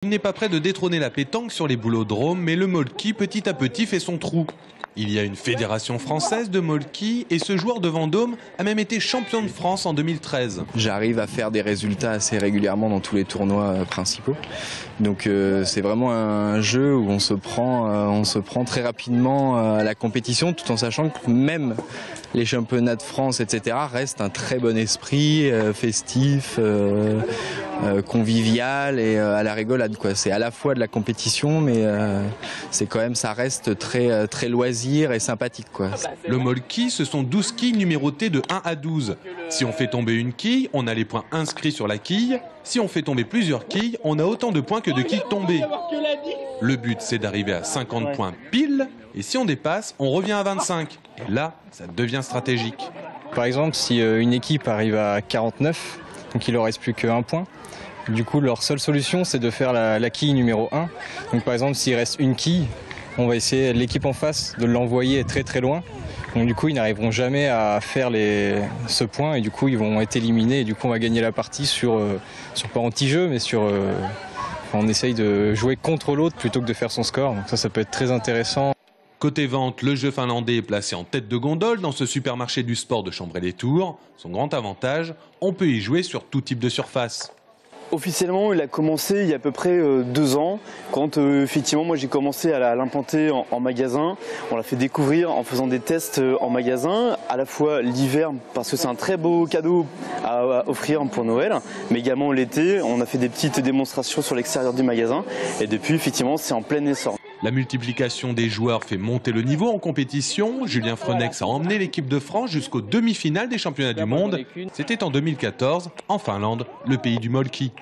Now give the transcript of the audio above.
Il n'est pas prêt de détrôner la pétanque sur les boulodromes, mais le molki petit à petit fait son trou. Il y a une fédération française de molki et ce joueur de Vendôme a même été champion de France en 2013. J'arrive à faire des résultats assez régulièrement dans tous les tournois principaux. Donc c'est vraiment un jeu où on se prend très rapidement à la compétition, tout en sachant que même les championnats de France, etc., restent un très bon esprit, festif, convivial et à la rigolade, quoi. C'est à la fois de la compétition, mais c'est quand même, ça reste très loisir et sympathique, quoi. Le molki, ce sont 12 quilles numérotées de 1 à 12. Si on fait tomber une quille, on a les points inscrits sur la quille. Si on fait tomber plusieurs quilles, on a autant de points que de quilles tombées. Le but, c'est d'arriver à 50 points pile. Et si on dépasse, on revient à 25. Et là, ça devient stratégique. Par exemple, si une équipe arrive à 49, donc il ne leur reste plus qu'un point. Du coup, leur seule solution, c'est de faire la quille numéro 1. Donc par exemple, s'il reste une quille, on va essayer l'équipe en face de l'envoyer très loin. Donc du coup, ils n'arriveront jamais à faire ce point et du coup, ils vont être éliminés. Et du coup, on va gagner la partie sur pas anti-jeu, mais on essaye de jouer contre l'autre plutôt que de faire son score. Donc ça peut être très intéressant. Côté vente, le jeu finlandais est placé en tête de gondole dans ce supermarché du sport de Chambray-les-Tours. Son grand avantage, on peut y jouer sur tout type de surface. Officiellement, il a commencé il y a à peu près 2 ans, quand effectivement moi j'ai commencé à l'implanter en magasin. On l'a fait découvrir en faisant des tests en magasin, à la fois l'hiver parce que c'est un très beau cadeau à offrir pour Noël, mais également l'été. On a fait des petites démonstrations sur l'extérieur du magasin et depuis effectivement c'est en plein essor. La multiplication des joueurs fait monter le niveau en compétition. Julien Frenex a emmené l'équipe de France jusqu'aux demi-finales des championnats du monde. C'était en 2014, en Finlande, le pays du molki.